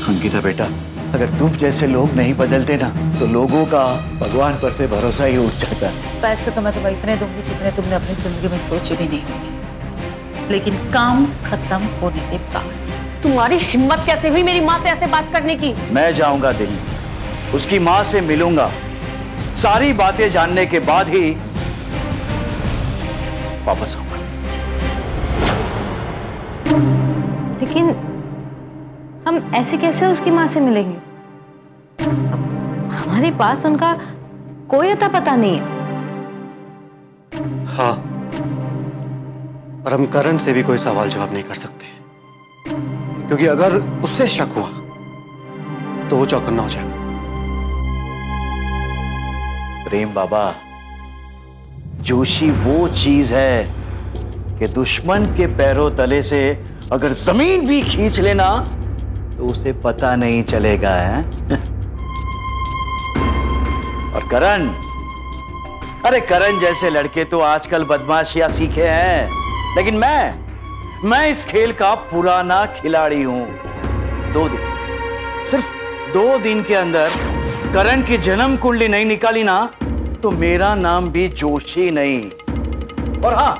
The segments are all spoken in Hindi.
अंकिता बेटा, अगर तुम जैसे लोग नहीं बदलते ना तो लोगों का भगवान पर से भरोसा ही उठ जाता है। पैसे तो मैं तुम्हें इतने दूंगी जितने तुमने अपनी जिंदगी में सोचे भी नहीं होंगे, लेकिन काम खत्म होने के बाद। तुम्हारी हिम्मत कैसे हुई मेरी माँ से ऐसे बात करने की? मैं जाऊंगा दिल्ली, उसकी माँ से मिलूंगा, सारी बातें जानने के बाद ही वापस आऊंगा। लेकिन हम ऐसे कैसे उसकी माँ से मिलेंगे? हमारे पास उनका कोई अता पता नहीं है। हाँ, और हम करण से भी कोई सवाल जवाब नहीं कर सकते, क्योंकि अगर उससे शक हुआ तो वो चौकन्ना हो जाएगा। प्रेम बाबा, जोशी वो चीज है कि दुश्मन के पैरों तले से अगर जमीन भी खींच लेना तो उसे पता नहीं चलेगा है? और करण, अरे करण जैसे लड़के तो आजकल बदमाशियां सीखे हैं, लेकिन मैं इस खेल का पुराना खिलाड़ी हूं। 2 दिन, सिर्फ 2 दिन के अंदर करण की जन्म कुंडली नहीं निकाली ना तो मेरा नाम भी जोशी नहीं। और हां,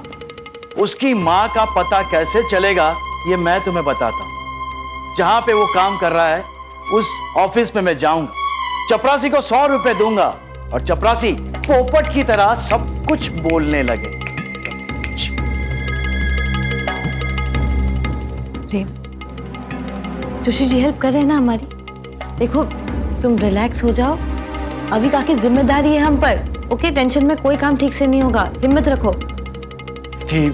उसकी मां का पता कैसे चलेगा ये मैं तुम्हें बताता हूं। जहां पे वो काम कर रहा है उस ऑफिस में मैं जाऊंगा, चपरासी को 100 रुपए दूंगा और चपरासी पोपट की तरह सब कुछ बोलने लगे। प्रेम, जोशी जी हेल्प कर रहे हैं ना हमारी। देखो, तुम रिलैक्स हो जाओ, अभी काकी जिम्मेदारी है हम पर। ओके, टेंशन में कोई काम ठीक से नहीं होगा, हिम्मत रखो। थी,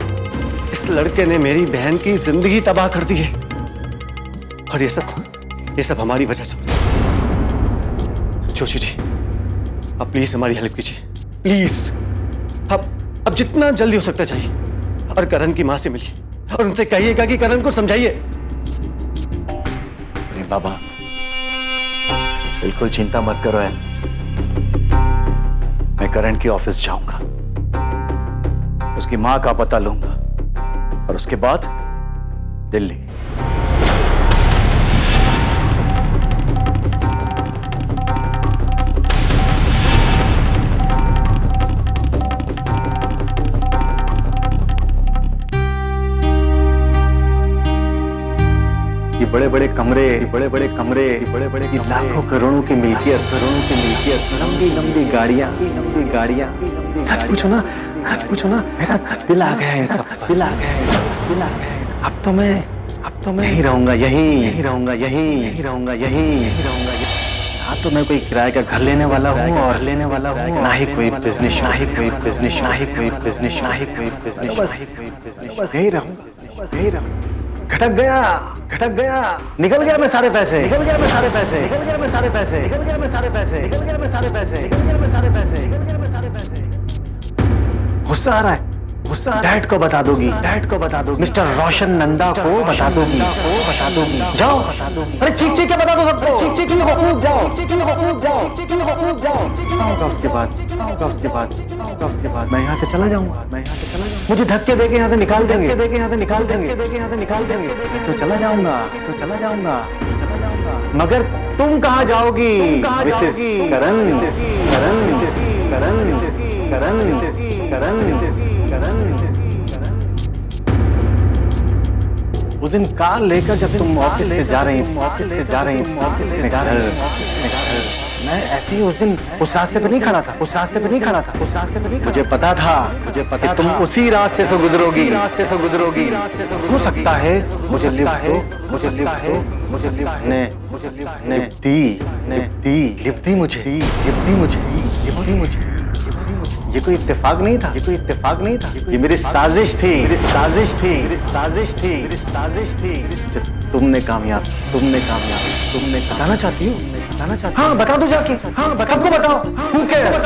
इस लड़के ने मेरी बहन की जिंदगी तबाह कर दी है, और ये सब हमारी वजह से। जोशी जी, आप प्लीज हमारी हेल्प कीजिए, प्लीज। अब जितना जल्दी हो सकता चाहिए, और करण की मां से मिलिए और उनसे कहिएगा कि करण को समझाइए। बाबा, बिल्कुल चिंता मत करो है, मैं करण की ऑफिस जाऊंगा, उसकी मां का पता लूंगा और उसके बाद दिल्ली। ये बड़े-बड़े कमरे, बड़े-बड़े लाखों करोड़ों की मिल्कियत, लंबी गाड़ियां, सच पूछो ना, मेरा दिल आ गया है इन सब, दिल आ गया है। अब तो मैं यहीं रहूंगा, हाँ तो मैं कोई किराए का घर लेने वाला हूँ और ना ही कोई बिजनेस, यहीं रहूंगा। खटक गया, निकल गया मैं सारे पैसे, गुस्सा आ रहा है, डैड को बता दोगी, मिस्टर रोशन नंदा को बता दोगी, जाओ, अरे चीख के बता दो सबको, चीख कूद जाओ। होगा उसके बाद मैं यहाँ से चला जाऊंगा, मुझे धक्के देके यहाँ से निकाल देंगे, मैं तो चला जाऊंगा, मगर तुम कहाँ जाओगी? मिसेस करण। उस दिन कार लेकर जब तुम ऑफिस से जा रही थी, मैं ऐसे ही उस दिन उस रास्ते पे नहीं खड़ा था, मुझे पता था कि तुम उसी रास्ते से गुजरोगी। हो सकता है मुझे लिफ्ट दी मुझे। ये कोई इत्तेफाक नहीं था, ये मेरी साजिश थी। जो तुमने कामयाब बताना चाहती हो? हाँ बता दो जाके, सबको बताओ। Who cares?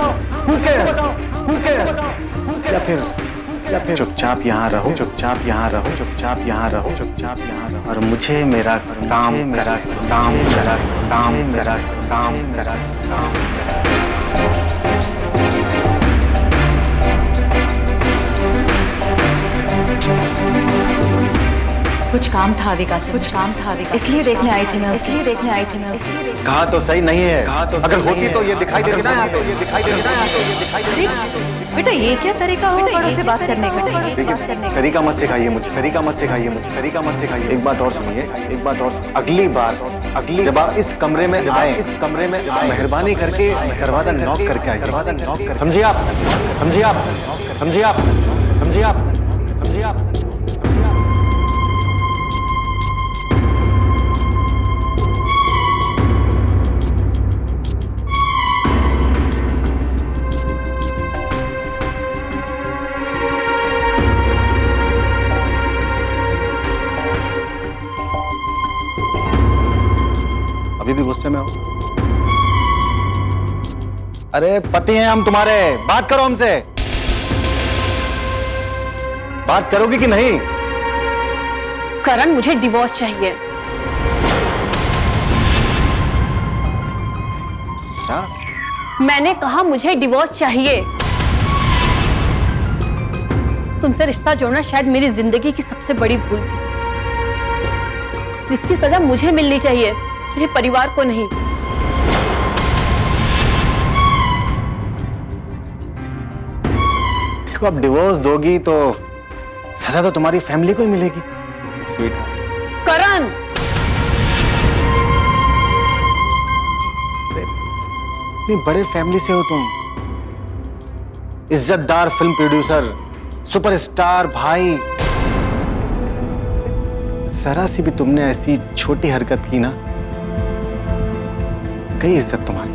या फिर चुपचाप यहाँ रहो, और मुझे मेरा काम करा। कुछ काम था अविका से, कुछ काम था अविका, इसलिए देखने आई थी मैं, इसलिए देखने आई थी मैं, इसलिए। कहा तो सही नहीं है, कहा तो अगर होती तो ये दिखाई देती ना यहाँ पे, ये दिखाई देती ना यहाँ पे, ये दिखाई देती ना। बेटा ये क्या तरीका हो बड़ों से बात करने का? देखिए, तरीका मत सिखाइए मुझे, तरीका मत सिखाइए मुझे, तरीका मत सिखाइए। एक बात और सुनिए, एक बात और, अगली बार जब आप इस कमरे में आए, इस कमरे में मेहरबानी करके दरवाजा नॉक करके आइए, दरवाजा नॉक कर, समझिए आप, समझिए आप, समझिए आप, समझिए आप, समझिए आप। अभी भी गुस्से में हो? अरे पति हैं हम तुम्हारे, बात करो हमसे, बात करोगे कि नहीं? करण, मुझे डिवोर्स चाहिए। क्या? मैंने कहा मुझे डिवोर्स चाहिए। तुमसे रिश्ता जोड़ना शायद मेरी जिंदगी की सबसे बड़ी भूल थी, जिसकी सजा मुझे मिलनी चाहिए, मेरे परिवार को नहीं। देखो, अब डिवोर्स दोगी तो सजा तो तुम्हारी फैमिली को ही मिलेगी। स्वीट करण, इतनी बड़े फैमिली से हो तुम, इज्जतदार फिल्म प्रोड्यूसर, सुपरस्टार भाई, जरा सी भी तुमने ऐसी छोटी हरकत की ना, गई इज्जत तुम्हारी।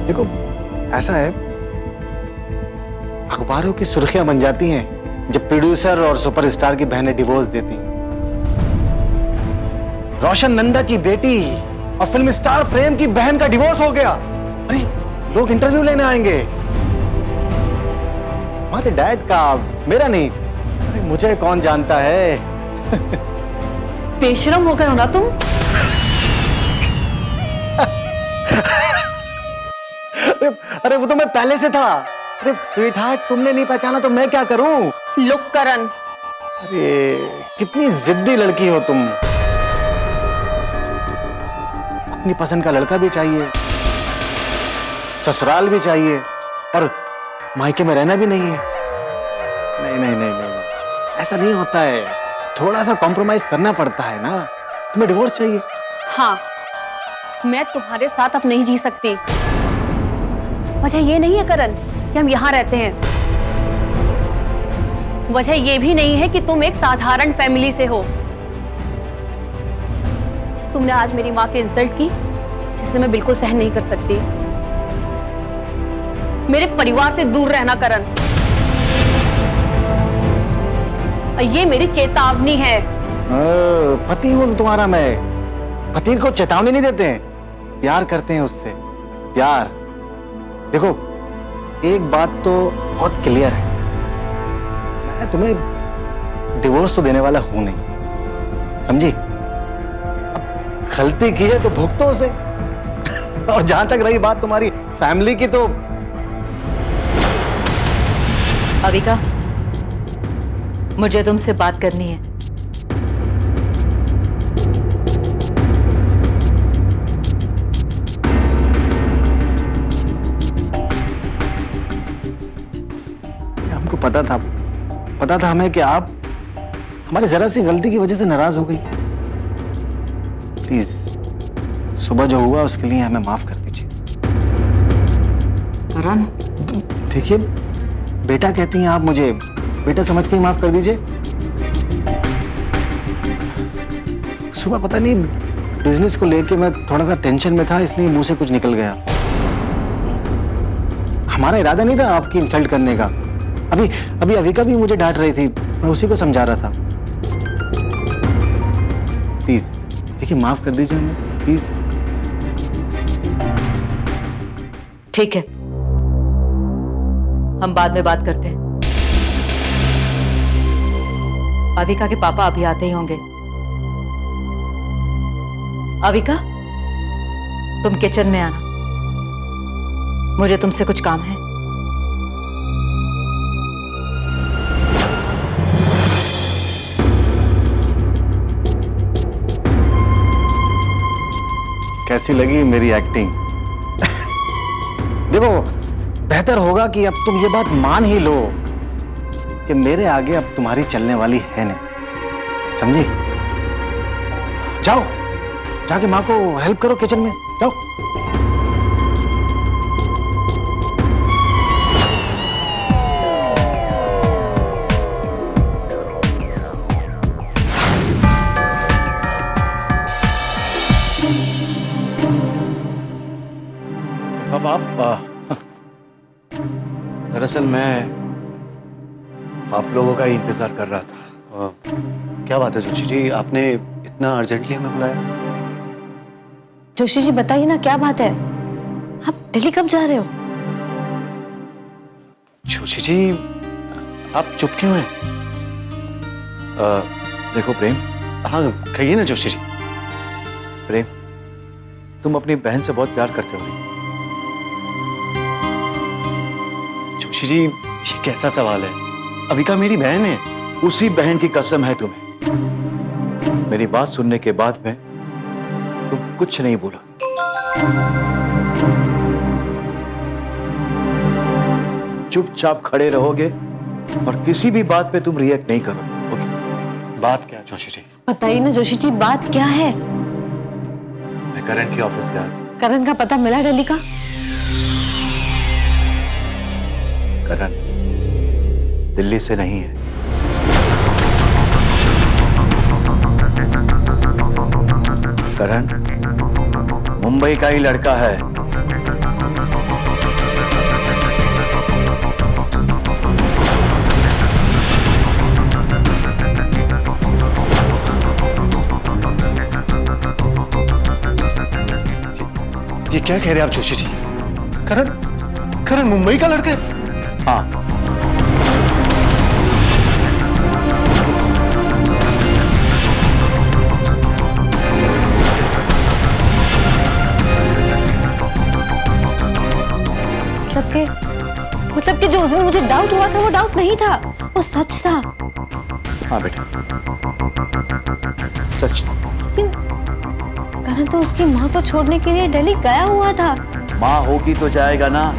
देखो ऐसा है, अखबारों की सुर्खियां बन जाती हैं जब प्रोड्यूसर और सुपरस्टार की बहनें डिवोर्स देती हैं। रोशन नंदा की बेटी और फिल्म स्टार प्रेम की बहन का डिवोर्स हो गया। अरे लोग इंटरव्यू लेने आएंगे, हमारे डैड का, मेरा नहीं। अरे मुझे कौन जानता है। बेशरम हो गए हो ना तुम। अरे वो तो मैं पहले से था। अरे स्वीट हार्ट, तुमने नहीं पहचाना तो मैं क्या करूं? लुक करण, अरे कितनी जिद्दी लड़की हो तुम। अपनी पसंद का लड़का भी चाहिए, ससुराल भी चाहिए, और मायके में रहना भी नहीं है। नहीं नहीं नहीं नहीं, ऐसा नहीं होता है, थोड़ा सा कॉम्प्रोमाइज करना पड़ता है ना। तुम्हें डिवोर्स चाहिए? हाँ, मैं तुम्हारे साथ अब नहीं जी सकती। वजह ये नहीं है करण कि हम यहाँ रहते हैं, वजह ये भी नहीं है कि तुम एक साधारण फैमिली से हो। तुमने आज मेरी माँ की इंसल्ट की, जिसे मैं बिल्कुल सहन नहीं कर सकती। मेरे परिवार से दूर रहना करण, ये मेरी चेतावनी है। पति हूं तुम्हारा मैं, पति को चेतावनी नहीं देते हैं, प्यार करते हैं उससे, प्यार। देखो एक बात तो बहुत क्लियर है, मैं तुम्हें डिवोर्स तो देने वाला हूं नहीं, समझी? गलती की है तो भुगतो उसे। और जहां तक रही बात तुम्हारी फैमिली की, तो अविका, मुझे तुमसे बात करनी है। हमको पता था हमें कि आप हमारी जरा सी गलती की वजह से नाराज हो गई। प्लीज सुबह जो हुआ उसके लिए हमें माफ कर दीजिए। करण, देखिए बेटा कहती हैं आप मुझे, बेटा समझ के ही माफ कर दीजिए। सुबह पता नहीं बिजनेस को लेके मैं थोड़ा सा टेंशन में था, इसलिए मुंह से कुछ निकल गया। हमारा इरादा नहीं था आपकी इंसल्ट करने का। अभी अविका भी मुझे डांट रही थी, मैं उसी को समझा रहा था। प्लीज देखिए माफ कर दीजिए हमें, प्लीज। ठीक है, हम बाद में बात करते हैं। अविका के पापा अभी आते ही होंगे। अविका, तुम किचन में आना, मुझे तुमसे कुछ काम है। कैसी लगी मेरी एक्टिंग? देखो, बेहतर होगा कि अब तुम ये बात मान ही लो कि मेरे आगे अब तुम्हारी चलने वाली है नहीं, समझी? जाओ, जाके माँ को हेल्प करो किचन में, जाओ। अब आप दरअसल मैं आप लोगों का ही इंतजार कर रहा था। क्या बात है जोशी जी, आपने इतना अर्जेंटली हमें बुलाया? जोशी जी बताइए ना, क्या बात है? आप दिल्ली कब जा रहे हो? जोशी जी, आप चुप क्यों हैं? देखो प्रेम, हाँ कहिए ना जोशी जी। प्रेम, तुम अपनी बहन से बहुत प्यार करते हो। जोशी जी, ये कैसा सवाल है? अविका मेरी बहन है। उसी बहन की कसम है तुम्हें। मेरी बात सुनने के बाद में तुम कुछ नहीं बोला। चुपचाप खड़े रहोगे और किसी भी बात पे तुम रिएक्ट नहीं करो, ओके? बात क्या है जोशी जी? बताइए ना जोशी जी, बात क्या है? मैं करण के ऑफिस गया। करण का पता मिला दिल्ली का? करण दिल्ली से नहीं है। करण मुंबई का ही लड़का है। ये क्या कह रहे हैं आप जोशी जी? करण मुंबई का लड़का है? हाँ, मतलब कि जो उस दिन मुझे डाउट हुआ था वो डाउट नहीं था, वो सच था। हाँ बेटा, सच था। लेकिन करण तो उसकी माँ को छोड़ने के लिए दिल्ली गया हुआ था। माँ होगी तो जाएगा ना।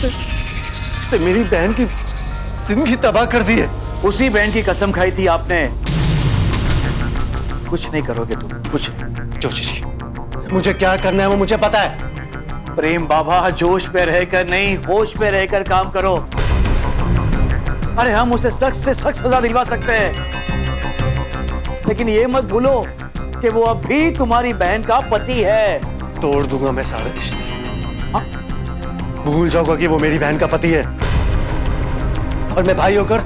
इसने मेरी बहन की जिंदगी तबाह कर दी है। उसी बहन की कसम खाई थी आपने। कुछ नहीं करोगे तुम, कुछ नहीं। जोशी जी, मुझे क्या करना है वो मुझे पता है। प्रेम बाबा, जोश पे रहकर नहीं, होश पे रहकर काम करो। अरे हम उसे सख्त से सख्त सजा दिलवा सकते हैं, लेकिन ये मत भूलो कि वो अब भी तुम्हारी बहन का पति है। तोड़ दूंगा मैं सारे रिश्ते। हाँ? भूल जाऊंगा कि वो मेरी बहन का पति है, और मैं भाई होकर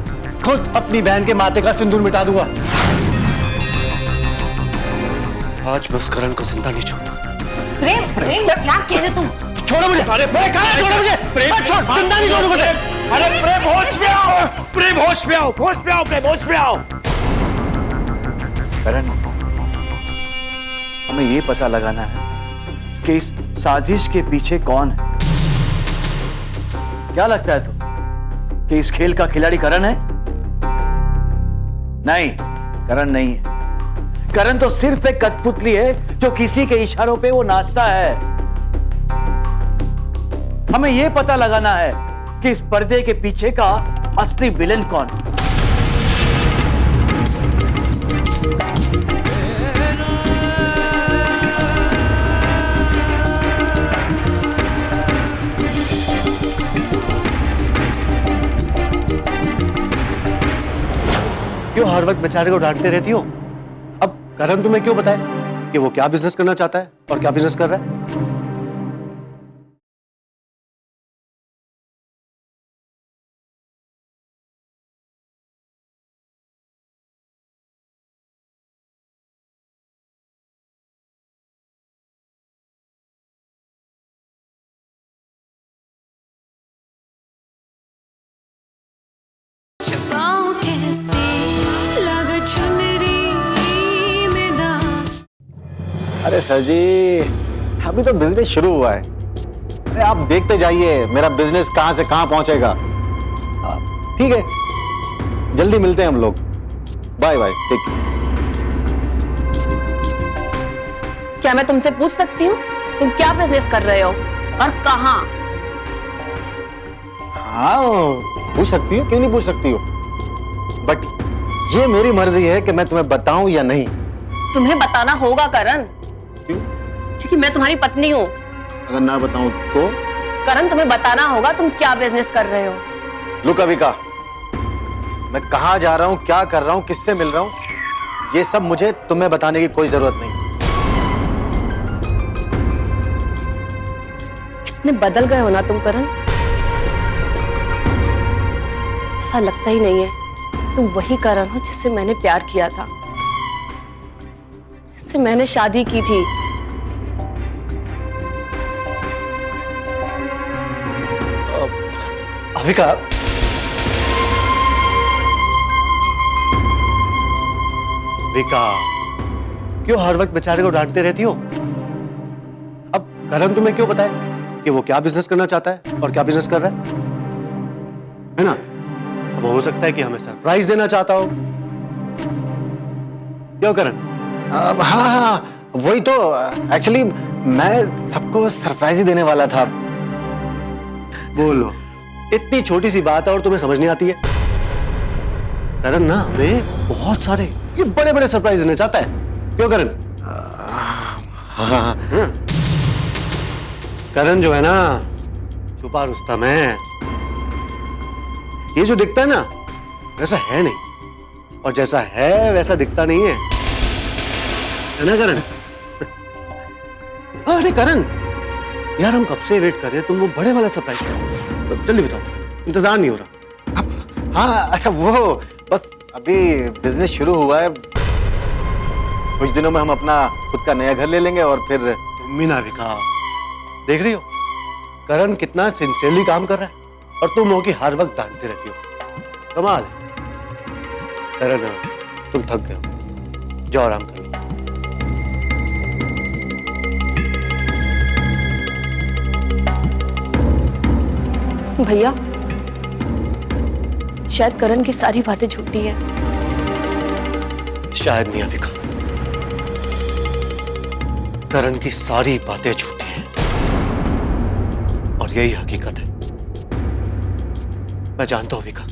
खुद अपनी बहन के माथे का सिंदूर मिटा दूंगा। आज मैं उस करण को जिंदा नहीं छोड़ूंगा। प्रेम, प्रेम क्या कह रहे तुम? छोड़ो मुझे। अरे छोड़ो मुझे। प्रेम छोड़, जिंदा नहीं छोड़ूंगा मुझे। अरे प्रेम होश में आओ, प्रेम होश में आओ, होश में आओ, प्रेम होश में आओ। करण, हमें ये पता लगाना है कि इस साजिश के पीछे कौन है। क्या लगता है तुम कि इस खेल का खिलाड़ी करण है? नहीं, करण नहीं है। करण तो सिर्फ एक कठपुतली है जो किसी के इशारों पे वो नाचता है। हमें यह पता लगाना है कि इस पर्दे के पीछे का असली विलन कौन है। क्यों हर वक्त बेचारे को डांटते रहती हो? अब करण तुम्हें क्यों बताए कि वो क्या बिजनेस करना चाहता है और क्या बिजनेस कर रहा है? अरे सर जी, अभी तो बिजनेस शुरू हुआ है। अरे आप देखते जाइए मेरा बिजनेस कहां से कहां पहुंचेगा। ठीक है, जल्दी मिलते हैं हम लोग। Bye bye, take care. क्या मैं तुमसे पूछ सकती हूँ तुम क्या बिजनेस कर रहे हो और कहाँ? हाँ, पूछ सकती हो, क्यों नहीं पूछ सकती हो, बट ये मेरी मर्जी है कि मैं तुम्हें बताऊं या नहीं। तुम्हें बताना होगा करण, क्यों? क्योंकि मैं तुम्हारी पत्नी हूँ। अगर ना बताऊं तो? करण, तुम्हें बताना होगा तुम क्या बिजनेस कर रहे हो। लुक अविका, मैं कहां जा रहा हूं, क्या कर रहा हूं, किससे मिल रहा हूं, ये सब मुझे तुम्हें बताने की कोई जरूरत नहीं। कितने बदल गए हो ना तुम करण। ऐसा लगता ही नहीं है तुम वही करण हो जिससे मैंने प्यार किया था, जिससे मैंने शादी की थी। अविका, विका, क्यों हर वक्त बेचारे को डांटते रहती हो? अब करण तुम्हें क्यों बताए कि वो क्या बिजनेस करना चाहता है और क्या बिजनेस कर रहा है ना? अब हो सकता है कि हमें सरप्राइज देना चाहता हो। क्यों करण? हाँ हाँ, वही तो। एक्चुअली मैं सबको सरप्राइज ही देने वाला था। बोलो, इतनी छोटी सी बात है और तुम्हें समझ नहीं आती है? करण ना हमें बहुत सारे ये बड़े बड़े सरप्राइज देना चाहता है। क्यों करण? हाँ, करण जो है ना, छुपा रुस्तम है। ये जो दिखता है ना, वैसा है नहीं, और जैसा है वैसा दिखता नहीं है ना करण? अरे करण यार, हम कब से वेट कर रहे हैं, तुम वो बड़े वाला सरप्राइज करो। जल्दी बताओ, इंतजार नहीं हो रहा। अब हाँ, अच्छा वो बस अभी बिजनेस शुरू हुआ है, कुछ दिनों में हम अपना खुद का नया घर ले लेंगे और फिर। मीना विका, देख रही हो करण कितना सिंसियरली काम कर रहा है और तुम हो कि हर वक्त डांटती रहती हो। कमाल है। करण तुम थक गए हो, जाओ आराम कर लो। भैया, शायद करण की सारी बातें झूठी है। शायद नहीं अविका, करण की सारी बातें झूठी हैं और यही हकीकत है। मैं जानता हूं अविका,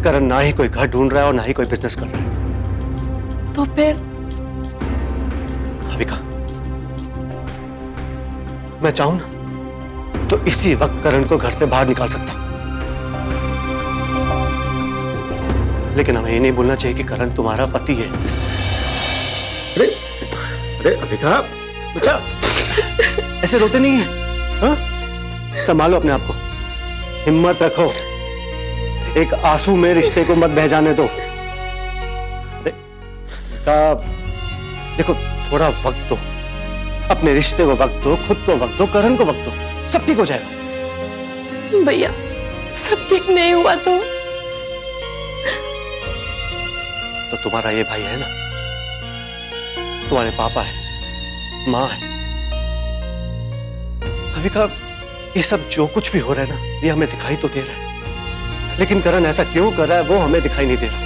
करण ना ही कोई घर ढूंढ रहा है और ना ही कोई बिजनेस कर रहा है। तो फिर? अविका, मैं चाहूं ना तो इसी वक्त करण को घर से बाहर निकाल सकता हूं, लेकिन हमें ये नहीं भूलना चाहिए कि करण तुम्हारा पति है। अरे अरे अविका, बच्चा ऐसे रोते नहीं है। हाँ? संभालो अपने आप को, हिम्मत रखो, एक आंसू में रिश्ते को मत बह जाने दो। अरे देखो, थोड़ा वक्त दो, अपने रिश्ते को वक्त दो, खुद को वक्त दो, करण को वक्त दो, सब ठीक हो जाएगा। भैया, सब ठीक नहीं हुआ तो तुम्हारा ये भाई है ना, तुम्हारे पापा है, माँ है। अविका, ये सब जो कुछ भी हो रहा है ना, ये हमें दिखाई तो दे रहा है, लेकिन करण ऐसा क्यों कर रहा है वो हमें दिखाई नहीं दे रहा।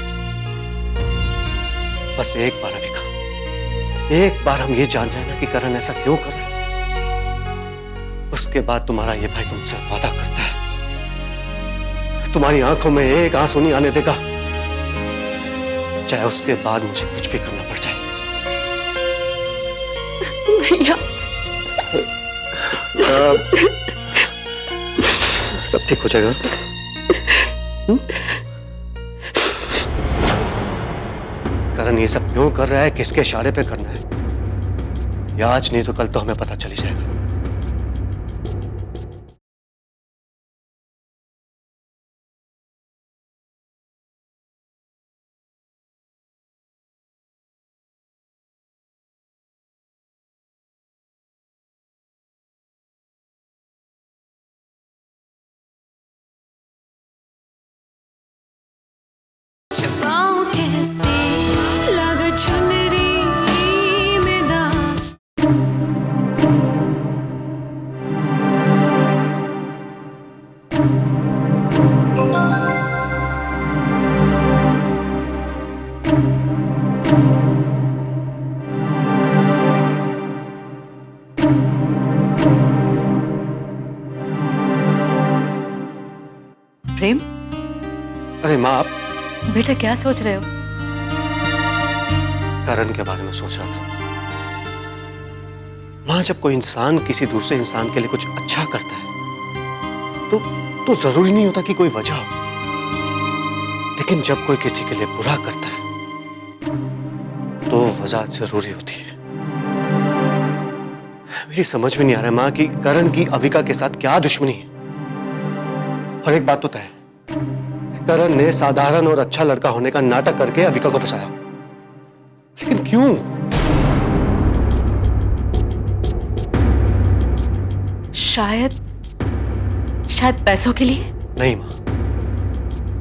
बस एक बार अविका, एक बार हम ये जान जाए ना कि करण ऐसा क्यों कर रहा है, उसके बाद तुम्हारा ये भाई तुमसे वादा करता है तुम्हारी आंखों में एक आंसू नहीं आने देगा, चाहे उसके बाद मुझे कुछ भी करना पड़ जाए। भैया सब ठीक हो जाएगा। करण ये सब क्यों कर रहा है, किसके इशारे पे करना है, या आज नहीं तो कल तो हमें पता चल ही जाएगा। छुपाऊं कैसे लगा चुनरी में दाग। प्रेम, अरे माँ, आप बेटा क्या सोच रहे हो? करण के बारे में सोच रहा था। मां, जब कोई इंसान किसी दूसरे इंसान के लिए कुछ अच्छा करता है तो जरूरी नहीं होता कि कोई वजह हो, लेकिन जब कोई किसी के लिए बुरा करता है तो वजह जरूरी होती है। मेरी समझ में नहीं आ रहा है मां कि करण की अविका के साथ क्या दुश्मनी है। और एक बात तो तय है, करण ने साधारण और अच्छा लड़का होने का नाटक करके अविका को फंसाया, लेकिन क्यों? शायद पैसों के लिए। नहीं मां,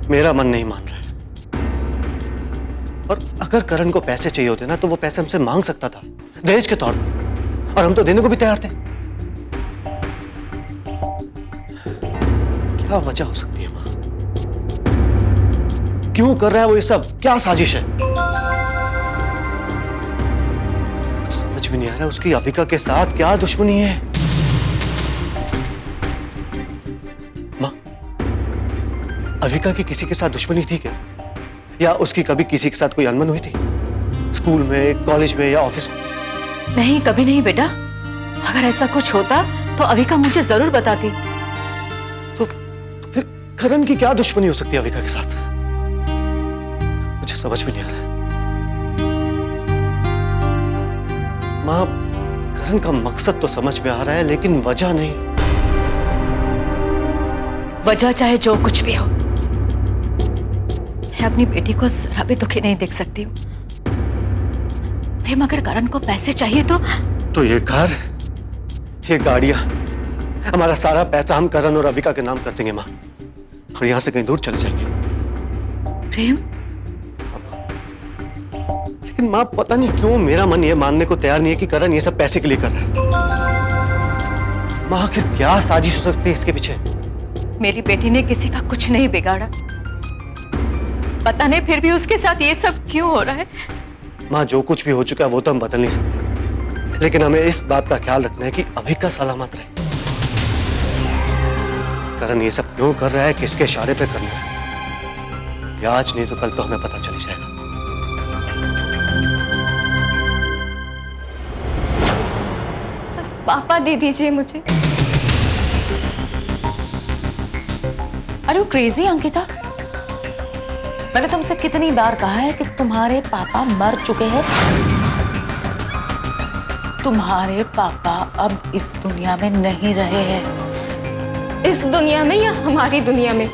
मेरा मन नहीं मान रहा है। और अगर करण को पैसे चाहिए होते ना तो वो पैसे हमसे मांग सकता था दहेज के तौर पर, और हम तो देने को भी तैयार थे। क्या वजह हो सकती है मां? क्यों कर रहा है वो ये सब? क्या साजिश है? कुछ समझ में नहीं आ रहा उसकी अविका के साथ क्या दुश्मनी है। मां, अविका की किसी के साथ दुश्मनी थी क्या? या उसकी कभी किसी के साथ कोई अनबन हुई थी, स्कूल में, कॉलेज में या ऑफिस में? नहीं, कभी नहीं बेटा। अगर ऐसा कुछ होता तो अविका मुझे जरूर बताती। तो फिर करण की क्या दुश्मनी हो सकती है अविका के साथ? मुझे समझ में नहीं आ रहा है। मां, करण का मकसद तो समझ में आ रहा है, लेकिन वजह नहीं। वजह चाहे जो कुछ भी हो, मैं अपनी बेटी को जरा भी दुखी नहीं देख सकती हूँ। प्रेम, अगर करण को पैसे चाहिए तो ये घर, ये गाड़ियां, हमारा सारा पैसा हम करण और अविका के नाम कर देंगे मां, और यहां से कहीं दूर चले जाएंगे। प्रेम, लेकिन मां, पता नहीं क्यों मेरा मन ये मानने को तैयार नहीं है कि करण ये सब पैसे के लिए कर रहा है। मां, आखिर क्या साजिश हो सकती है इसके पीछे? मेरी बेटी ने किसी का कुछ नहीं बिगाड़ा, पता नहीं फिर भी उसके साथ ये सब क्यों हो रहा है। मां, जो कुछ भी हो चुका है वो तो हम बदल नहीं सकते, लेकिन हमें इस बात का ख्याल रखना है कि अविका सलामत रहे। करण ये सब क्यों कर रहा है, किसके इशारे पे करना है, या आज नहीं तो कल तो हमें पता चल ही जाएगा। बस पापा दे दीजिए मुझे। अरे वो क्रेजी अंकिता, मैंने तुमसे कितनी बार कहा है कि तुम्हारे पापा मर चुके हैं। तुम्हारे पापा अब इस दुनिया में नहीं रहे हैं। इस दुनिया में या हमारी दुनिया में?